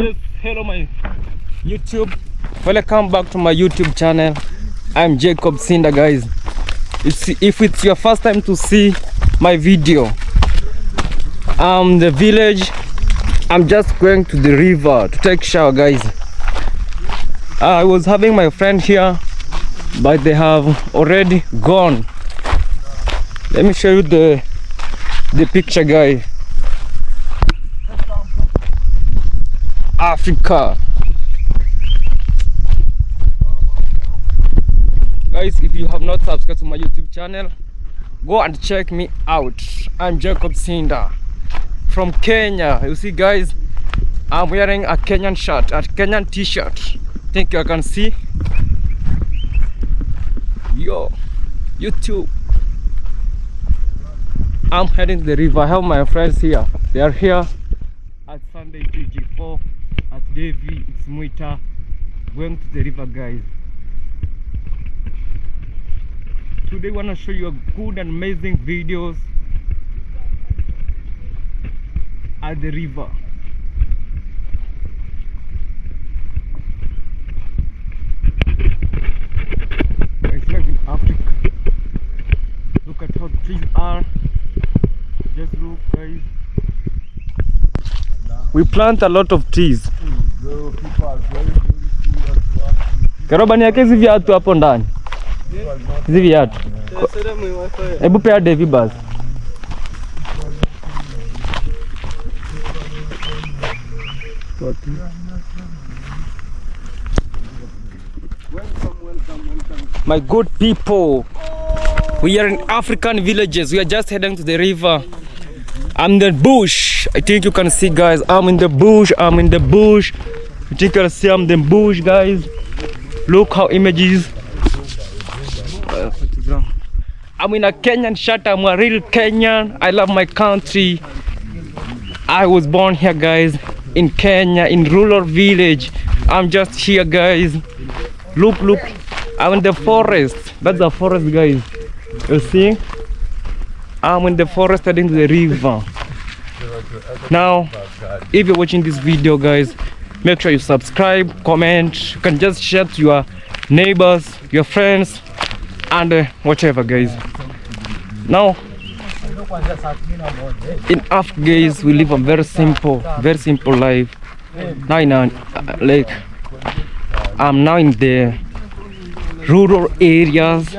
Yes, hello my YouTube. Welcome back to my YouTube channel. I'm Jacob Sinda, guys. If it's your first time to see my video, the village. I'm just going to the river to take shower, guys. I was having my friend here, but they have already gone. Let me show you the picture, guys. Africa. Guys, if you have not subscribed to my YouTube channel, go and check me out. I'm Jacob Sinda from Kenya. You see, guys, I'm wearing a Kenyan shirt, a Kenyan t-shirt. Think you can see. Yo, YouTube. I'm heading to the river. I have my friends here. They are here at Sunday GG4 at Davy. It's Muita. Going to the river, guys. Today I want to show you a good and amazing videos at the river. It's like in Africa. Look at how the trees are. Just look, guys. We plant a lot of trees. Karoba ni yake hizi viatu hapo ndani. Hizi viatu. Hebu pea Devi basi. My good people, we are in African villages. We are just heading to the river. I'm in the bush. I think you can see, guys. I'm in the bush. I'm in the bush. You think you can see I'm in the bush, guys. Look how images. I'm in a Kenyan shirt. I'm a real Kenyan. I love my country. I was born here, guys, in Kenya, in rural village. I'm just here, guys. Look. I'm in the forest. That's the forest, guys. You see? I'm in the forest heading to the river. Now, if you're watching this video, guys, make sure you subscribe, comment. You can just share to your neighbors, your friends, and whatever, guys. Now, in Africa, guys, we live a very simple life. Now, like, I'm now in the rural areas.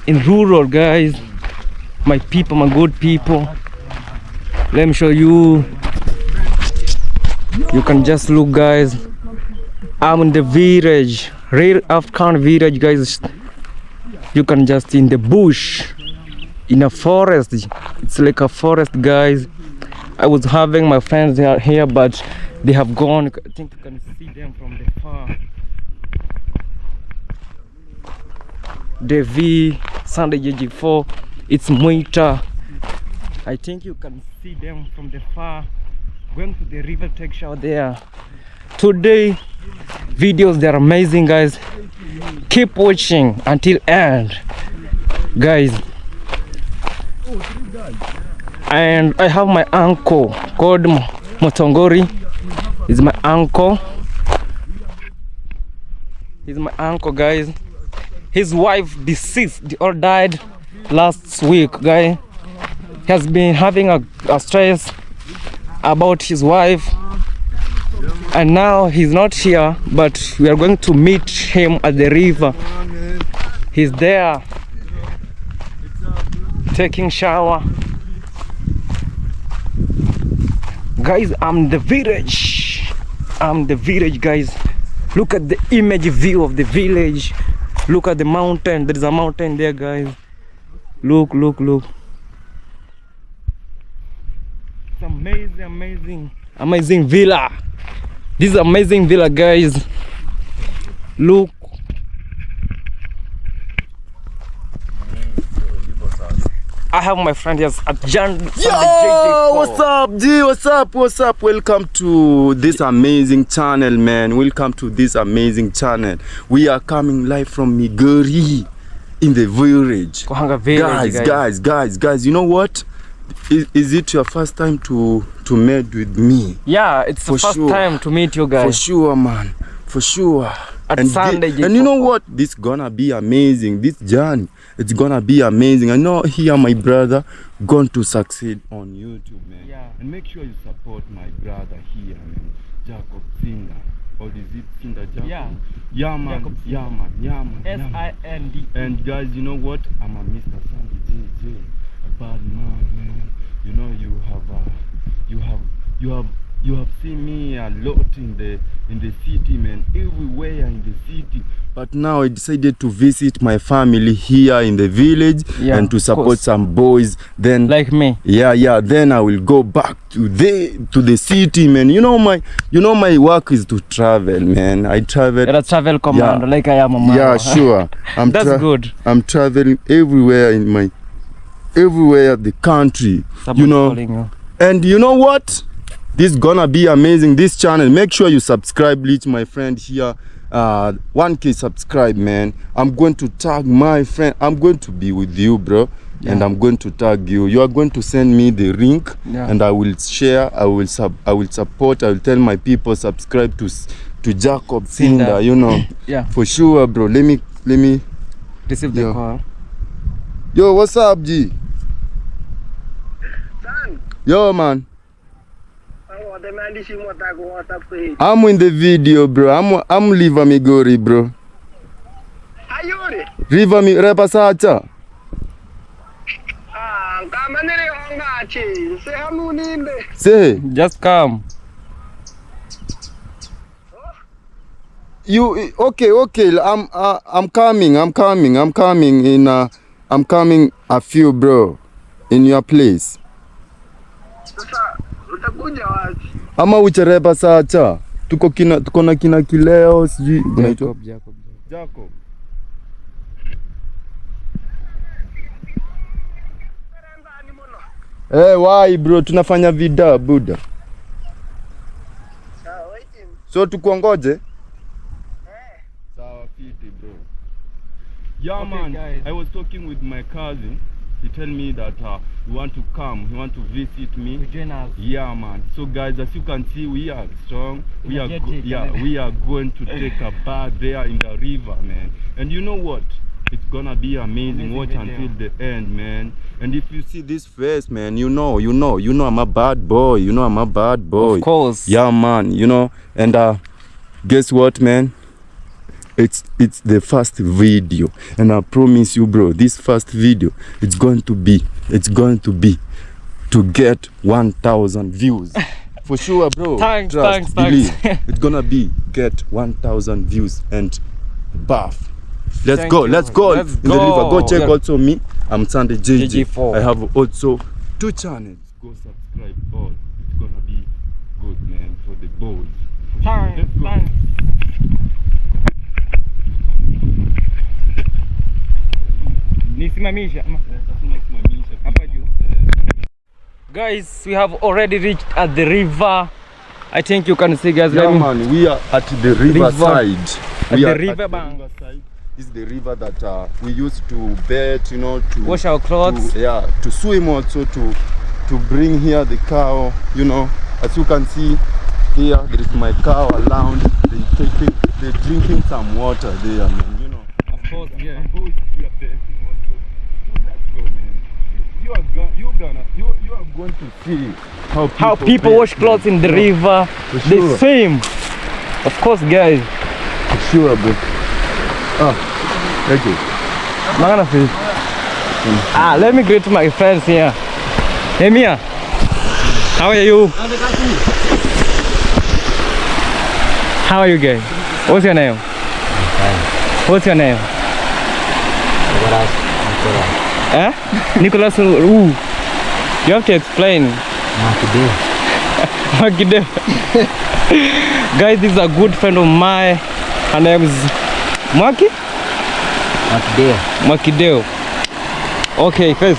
In rural, guys, my people, my good people. Let me show you. You can just look, guys. I'm in the village, real African village, guys. You can just in the bush, in a forest. It's like a forest, guys. I was having my friends here, but they have gone. I think you can see them from the far. Devi, Sunday GG4, it's Muita. I think you can see them from the far. Going to the river, take shower there. Today, videos, they're amazing, guys. Keep watching until end, guys. And I have my uncle called Motongori. He's my uncle. He's my uncle, guys. His wife deceased or died last week, guy. He has been having a stress about his wife, and now he's not here, but we are going to meet him at the river. He's there taking shower. Guys, I'm the village. I'm the village, guys. Look at the image view of the village. Look at the mountain. There is a mountain there, guys. Look. It's amazing villa. This is amazing villa, guys. Look. I have my friend here at Jan. Yo, what's up, G? What's up? Welcome to this amazing channel, man. Welcome to this amazing channel. We are coming live from Migori in the village. Kohanga village, guys. You know what? is it your first time to meet with me? Yeah, it's the For first sure. time to meet you guys. For sure, man. For sure. At Sunday, and you know what? This gonna be amazing. This journey, it's gonna be amazing. I know here my brother going to succeed on YouTube, man. Yeah. And make sure you support my brother here, man. Jacob Sinder. Or is it Sinder Jacob? Yeah. Yeah, man. Jacob Sinder. Yeah, man. Yeah, man. S-I-N-D. And guys, you know what? I'm a Mr. Sandy JJ, a bad man, man. You know you have seen me a lot in the city, man. Everywhere in the city. But now I decided to visit my family here in the village, Yeah, and to of support course. some boys. Then Like me. yeah. Then I will go back to the city, man. You know my work is to travel, man. I travel. You're a travel commando, like I am a man. Yeah, sure. That's good. I'm traveling everywhere everywhere the country. Somebody You know. calling you. And you know what? This gonna be amazing. This channel. Make sure you subscribe, reach my friend here. 1K subscribe, man. I'm going to tag my friend. I'm going to be with you, bro. Yeah. And I'm going to tag you. You are going to send me the link, Yeah. and I will share. I will support. I will tell my people subscribe to Jacob Sinder. You know. Yeah. For sure, bro. Let me. Receive the Yo. call. Yo, what's up, G? Yo, man. I'm in the video, bro. I'm River Migori, bro. Ayuri. River mi Repa Sacha. Kamanere ongachi. Se hamuninde. Say, Just come. you okay? I'm coming I'm coming a few, bro, in your place. Sasa utakuja wapi? Ama ucherepa Sacha. Tuko na kina Kileo, sijui unaitwa Jacob. Jacob. Why bro, tunafanya vida buda. Waiting. So tukuongoje? Sawa fiti bro. Yeah, Okay, man, guys. I was talking with my cousin. He told me that he want to come, he want to visit me. Join us. Yeah, man. So guys, as you can see, we are strong. We are Energetic, we are going to take a bath there in the river, man. And you know what? It's gonna be amazing. Watch video. until the end, man. And if you see this face, man, you know I'm a bad boy. You know I'm a bad boy. Of course. Yeah, man. You know, and guess what, man? It's the first video, and I promise you, bro, this first video, it's going to be to get 1,000 views for sure, bro. Thanks, Trust, thanks. believe. It's gonna be get 1,000 views and buff. Let's Thank go. you. Let's go Let's in the river. Go check Yeah. also me. I'm Sunday JJ. JJ4. I have also 2 channels. Go subscribe all. It's gonna be good, man, for the boys. For sure. Thanks, Let's go. thanks. Nisimamisha. Hapa juu. Guys, we have already reached at the river. I think you can see, guys. Yeah, Let me- man, we are at the river side. At We the are river at bank. the river side. This is the river that we used to bathe, you know, to Wash our clothes. to swim also, to bring here the cow, you know. As you can see here, there is my cow around. They're drinking some water there, man, you know. Of course, yeah. And boys here bathing also. So let's go, man. You are going to see How people wash clothes in the river. They sure. swim. Of course, guys. Sure, bro. Thank you. Mangana fish. Let me greet my friends here. Hey Mia, how are you? How are you guys? What's your name? What's your name? Nicholas. Ooh. You have to explain. Makide. Guys, this is a good friend of mine. Her name is Makideo. Okay, guys.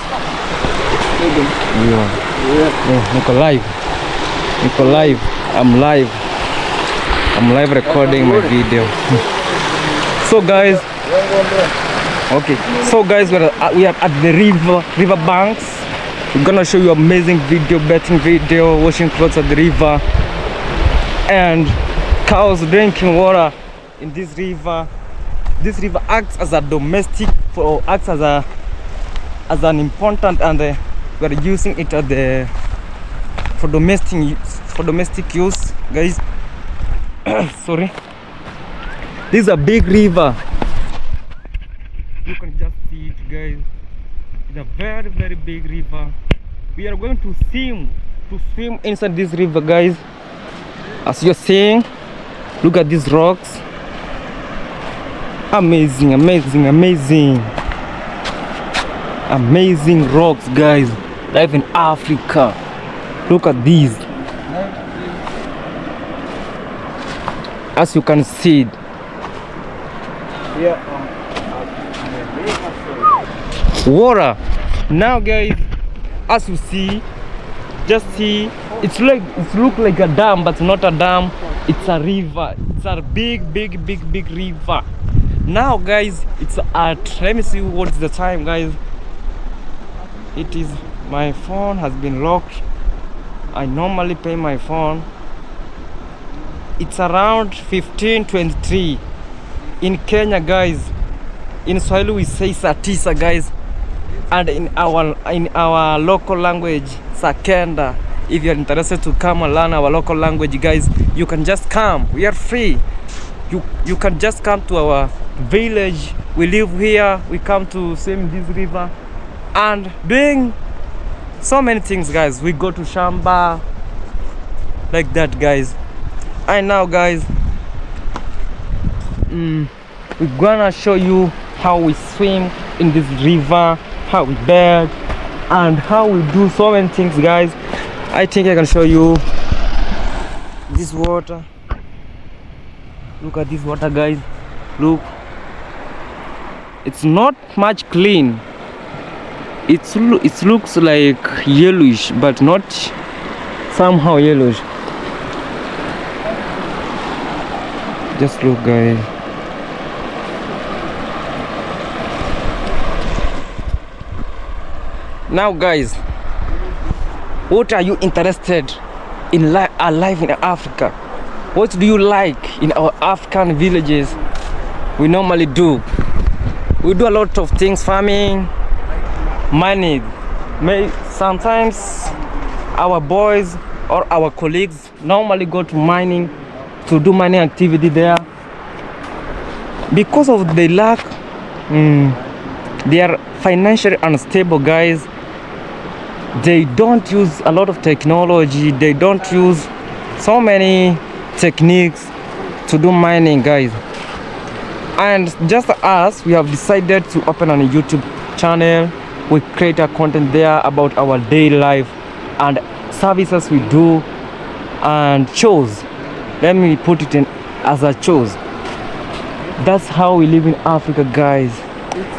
Niko live. I'm live recording my video. So guys, we are at the river banks. We're gonna show you amazing video, betting video, washing clothes at the river, and cows drinking water in this river. This river acts as a domestic, acts as an important, and we're using it at for domestic use, guys. Sorry. This is a big river. You can just see it, guys. It's a very, very big river. We are going to swim inside this river, guys. As you're seeing, look at these rocks. Amazing, amazing, amazing. Amazing rocks, guys. Live in Africa. Look at these. As you can see. Water. Now, guys, as you see, just see, it looks like a dam, but not a dam. It's a river. It's a big river. Now, guys, it's at, let me see what's the time, guys. It is, my phone has been locked. I normally pay my phone. It's around 15:23 in Kenya, guys. In Swahili we say saa tisa, guys, and in our local language Sakenda. If you're interested to come and learn our local language, guys, you can just come. We are free. You can just come to our village. We live here. We come to swim this river and doing so many things, guys. We go to shamba like that, guys. And now, guys, we're gonna show you how we swim in this river, how we bathe, and how we do so many things, guys. I think I can show you this water. Look at this water, guys. Look, it's not much clean. It looks like yellowish, but not somehow yellowish. Just look, guys. Now, guys, what are you interested in alive in Africa? What do you like in our African villages? We normally do. We do a lot of things, farming, mining. Sometimes our boys or our colleagues normally go to mining, to do mining activity there. Because of the lack, they are financially unstable, guys. They don't use a lot of technology. They don't use so many techniques to do mining, guys. And just us, we have decided to open a YouTube channel. We create a content there about our daily life and services we do and shows. Let me put it in as a chose. That's how we live in Africa, guys.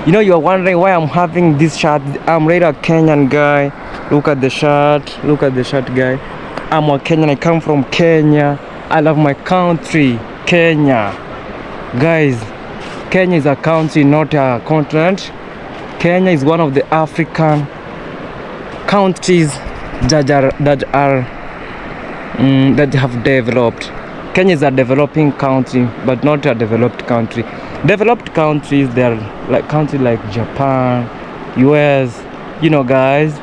You know, you're wondering why I'm having this shirt. I'm really a Kenyan guy. Look at the shirt. Look at the shirt, guy. I'm a Kenyan. I come from Kenya. I love my country, Kenya. Guys, Kenya is a country, not a continent. Kenya is one of the African countries that have developed. Kenya is a developing country, but not a developed country. Developed countries, they're like countries like Japan, US, you know, guys.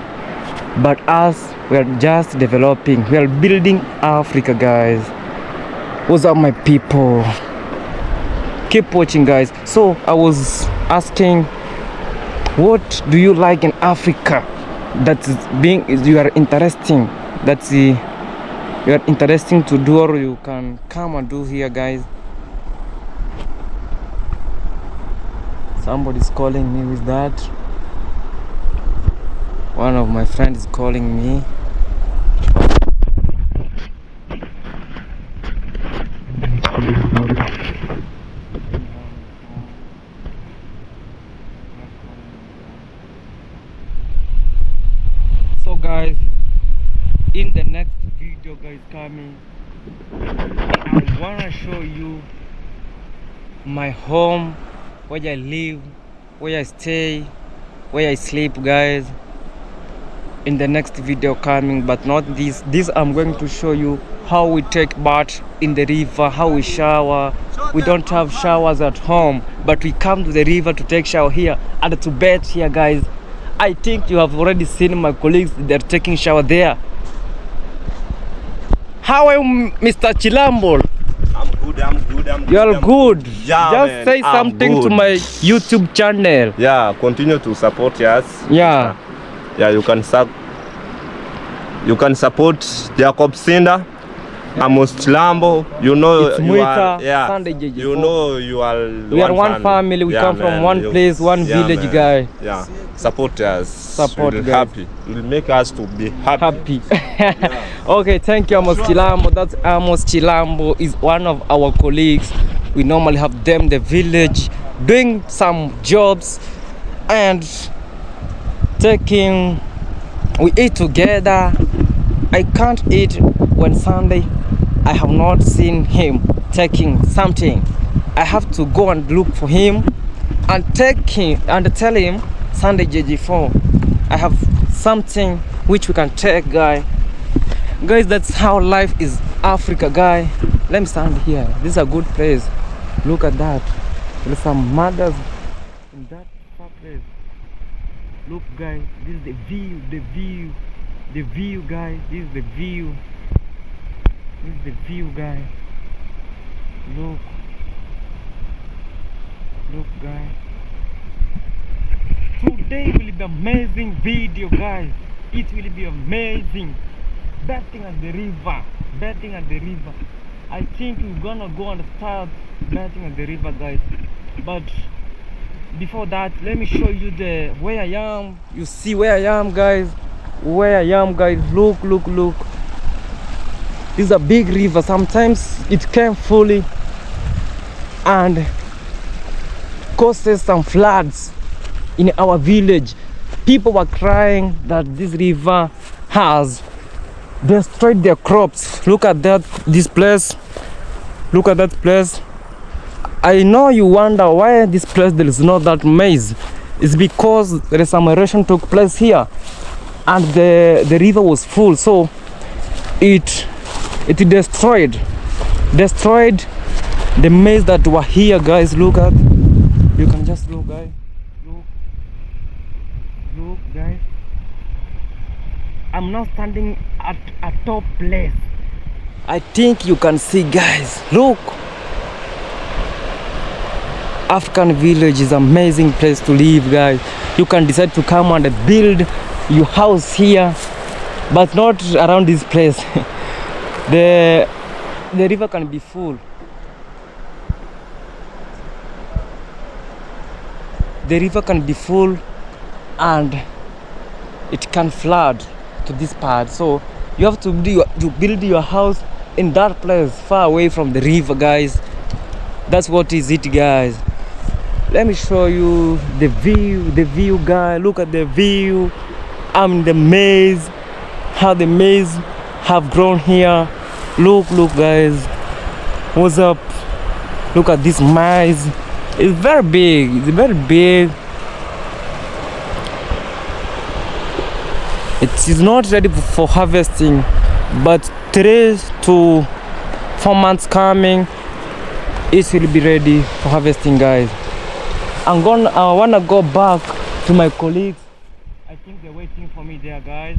But us, we are just developing. We are building Africa, guys. What's up, my people? Keep watching, guys. So I was asking, what do you like in Africa you are interesting, you are interesting to do, or you can come and do here, guys? Somebody's calling me with that. One of my friends is calling me. So, guys, in the next video, guys, coming, I wanna show you my home, where I live, where I stay, where I sleep, guys. in the next video coming, but not this. This I'm going to show you how we take bath in the river, how we shower. We don't have showers at home, but we come to the river to take shower here and to bathe here, guys. I think you have already seen my colleagues, they're taking shower there. How are you, Mr. Chilambo? I'm good. You're good. Yeah, Just man, say I'm something to good. my YouTube channel. Yeah, continue to support us. Yeah. Yeah, you can support Jacob Sinda, Amos Chilambo. You know It's you are, Mwita, yeah. Sunday JJ4. You know you are. We are one family. We come from one place, one village, man. guy. Yeah, support us. Support, we'll guys. happy. It will make us to be happy. Okay, thank you, Amos Chilambo. That's Amos Chilambo is one of our colleagues. We normally have them in the village doing some jobs and we eat together. I can't eat when Sunday I have not seen him taking something. I have to go and look for him and take him and tell him, Sunday JJ4, I have something which we can take, guys. That's how life is Africa, guy. Let me stand here. This is a good place. Look at that. There's some mothers in that far place. Look, guys, this is the view, guys. This is the view. This is the view, guys. Look, guys. Today will be amazing video, guys. It will be amazing. Bathing at the river. I think we're gonna go and start bathing at the river, guys. But before that, let me show you where I am. You see where I am, guys. Look. This is a big river. Sometimes it came fully and causes some floods in our village. People were crying that this river has destroyed their crops. Look at this place. Look at that place. I know you wonder why this place there is not that maize. It's because there is some erosion took place here and the river was full, so it destroyed the maize that were here, guys. Look at, you can just look, guys. Look, guys. I'm now standing at a top place. I think you can see, guys. Look. African village is an amazing place to live, guys. You can decide to come and build your house here, but not around this place. The river can be full. The river can be full and it can flood to this part, so you have to build your house in that place far away from the river, guys. That's what is it, guys. Let me show you the view, guys. Look at the view. I'm in the maize, how the maize have grown here. Look, guys. What's up? Look at this maize. It's very big. It is not ready for harvesting, but 3 to 4 months coming, it will be ready for harvesting, guys. I wanna go back to my colleagues. I think they're waiting for me there, guys.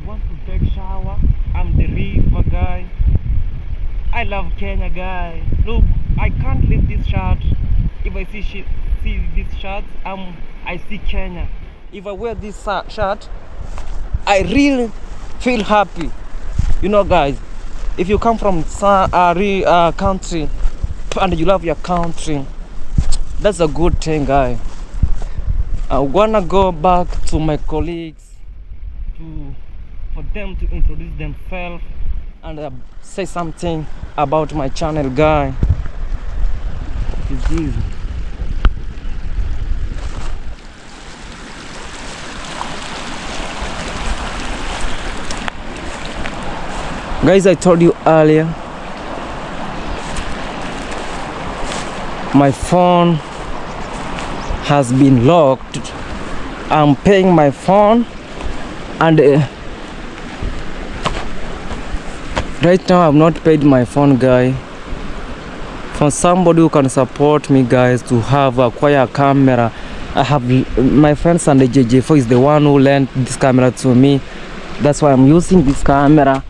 Want to take shower? I'm the river, guy. I love Kenya, guy. Look, I can't leave this shirt. If I see this shirt, I see Kenya. If I wear this shirt, I really feel happy. You know, guys, if you come from a country and you love your country, that's a good thing, guys. I wanna go back to my colleagues for them to introduce themselves and say something about my channel, guy. What is this? Guys, I told you earlier, my phone has been locked. I'm paying my phone And right now I've not paid my phone, guy. For somebody who can support me, guys, to have acquire a camera. I have my friend Sunday JJ4 is the one who lent this camera to me. That's why I'm using this camera.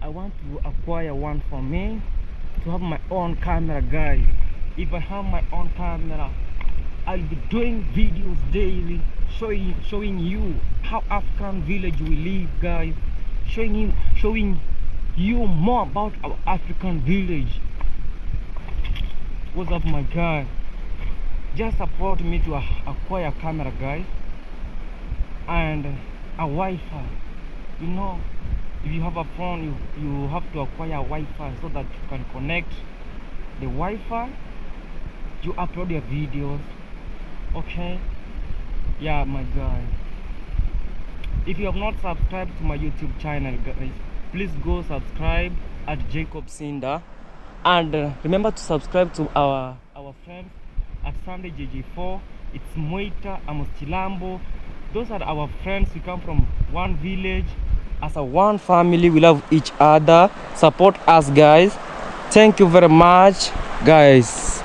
I want to acquire one for me to have my own camera, guys. If I have my own camera, I'll be doing videos daily, showing you how African village we live, guys. Showing you more about our African village. What's up, my guy? Just support me to acquire a camera, guys, and a Wi-Fi. You know, if you have a phone, you have to acquire a Wi-Fi so that you can connect the Wi-Fi. You upload your videos. Okay, yeah, my guy. If you have not subscribed to my YouTube channel, guys, please go subscribe at Jacob Sinda, and remember to subscribe to our friends at Sunday JJ4. It's Moita, Amos Chilambo. Those are our friends. We come from one village. As a one family, we love each other. Support us, guys. Thank you very much, guys.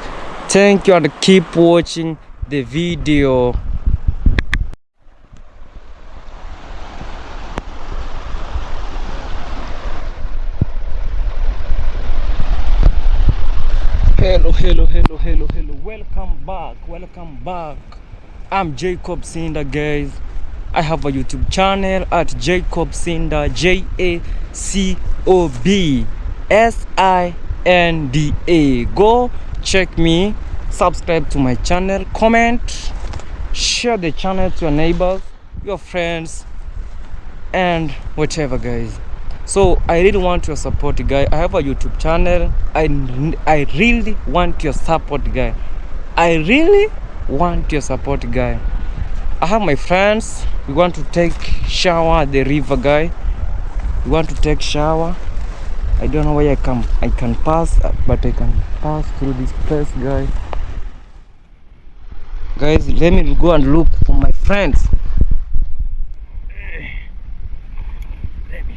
Thank you, and keep watching the video. Hello. Welcome back. I'm Jacob Sinda, guys. I have a YouTube channel at Jacob Sinda, JACOBSINDA. Go check me, subscribe to my channel, comment, share the channel to your neighbors, your friends, and whatever, guys. So I really want your support, guy. I have a YouTube channel. I really want your support, guy. I really want your support, guy. I have my friends. We want to take shower at the river, guy. We want to take shower. I don't know where I can pass, but I can pass through this place, guy. Guys, let me go and look for my friends. Let me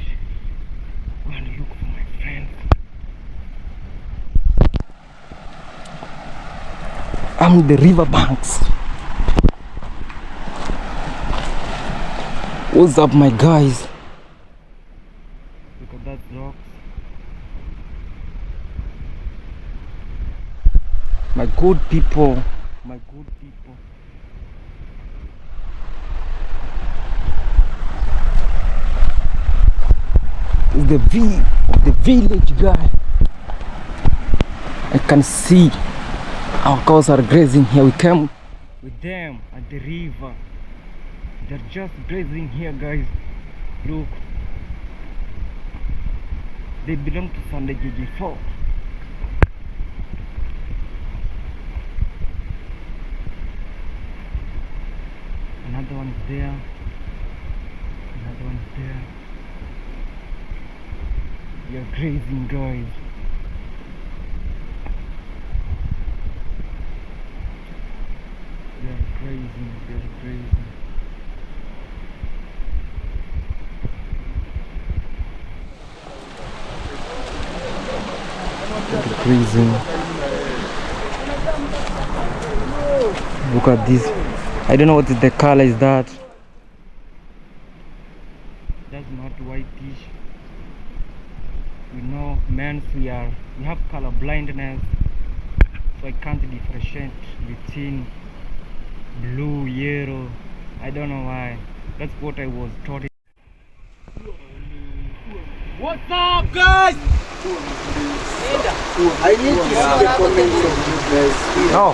go and look for my friends. I'm in the river banks. What's up, my guys? Look at that rocks. My good people. It's the village, guy. I can see our cows are grazing here. We came with them at the river. They're just grazing here, guys. Look, they belong to Sunday JJ4. Another one is there. Another one is there. We are grazing, guys. We are grazing. Look at this. I don't know what the color is that. That's not whitish. We know men, we have color blindness, so I can't differentiate between blue, yellow. I don't know why. That's what I was taught. What's up, guys? I need to see the comments of you guys. No.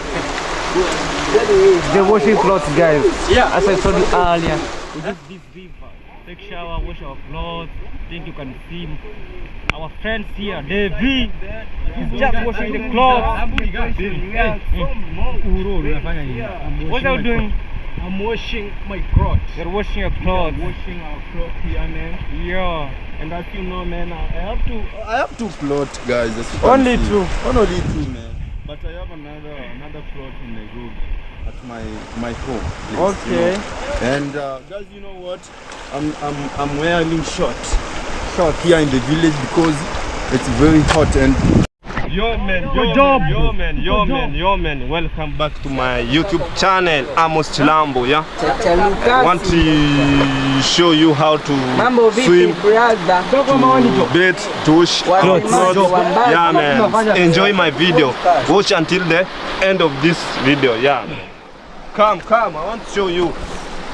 The washing clothes, guys. Yeah. As I told you earlier, we use this river. Take shower, wash our clothes. Think you can see our friends here. Davey is just washing the clothes. What are you doing? I'm washing my clothes. You're washing your clothes. I'm washing our clothes here, man. Yeah. And as you know, man, I have two clothes, guys. Only two, man. But I have another cloth in the room at my home. Okay. And guys, you know what? I'm wearing short here in the village because it's very hot and Yo man, welcome back to my YouTube channel, Amos Chilambo, yeah? I want to show you how to swim, bait, tush, yeah man, enjoy my video, watch until the end of this video, yeah. Come, I want to show you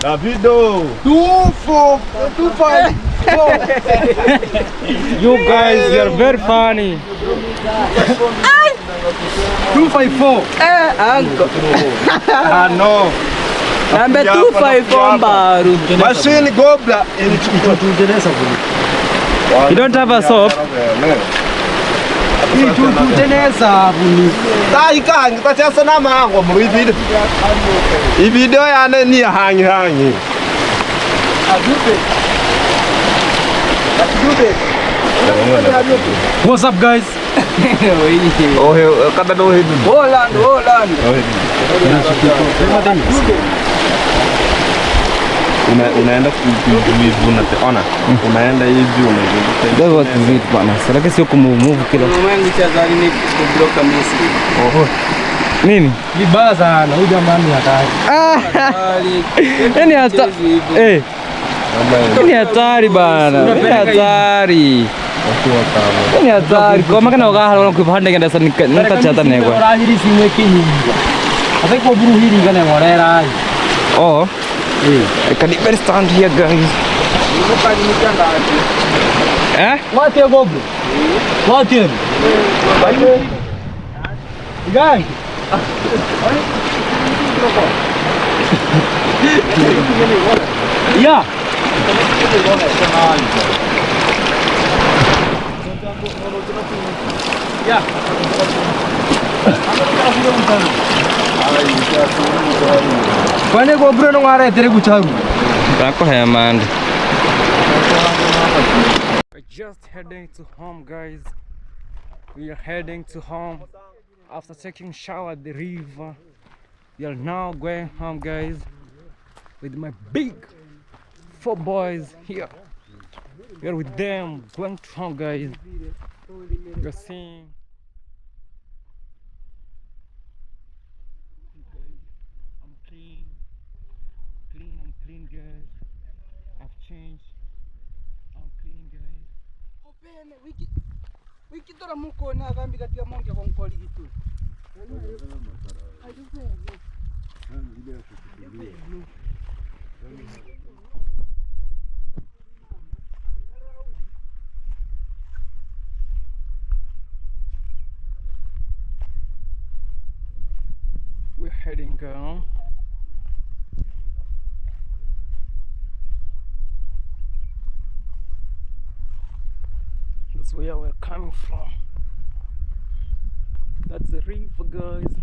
the video. 254. You guys, you're very funny. 254. Uncle. No. Number 254 Mbaru. Machine gobla. You don't have a soap? Video yana ni hangi. What's up, guys? Holland. Unaenda kuivuna ona. Unaenda hivi unazunguka. That's what is it bana. Sasa sio kumove kila. Mwanangu chazali ni kubloka Messi. Nini? Vibaya sana huyu jamaa ni hatari. Yaani hata ni hatari bana. Ni hatari. Ni hatari. Kwa maana ugahala ukipanda ngenda sana nikachata negwa. Rajiri simwe kinyi. Ata ko buru hiri ngane ngorera. Oh. I can even stand here, guys. Eh? What you go bro? What you? Guys. Yeah. Kwani kwa bro ngare tere kucharu. Rako hai man. We're just heading to home, guys. We are heading to home after taking shower at the river. We are now going home, guys, with my big 4 boys here. We are with them going to home, guys. You're seeing. I'm clean, guys. I've changed. I'm clean, guys. Opene wiki tora muko na gambi katika monge kwa mkoli kitu. We're heading down. That's where we're coming from. That's the river, guys.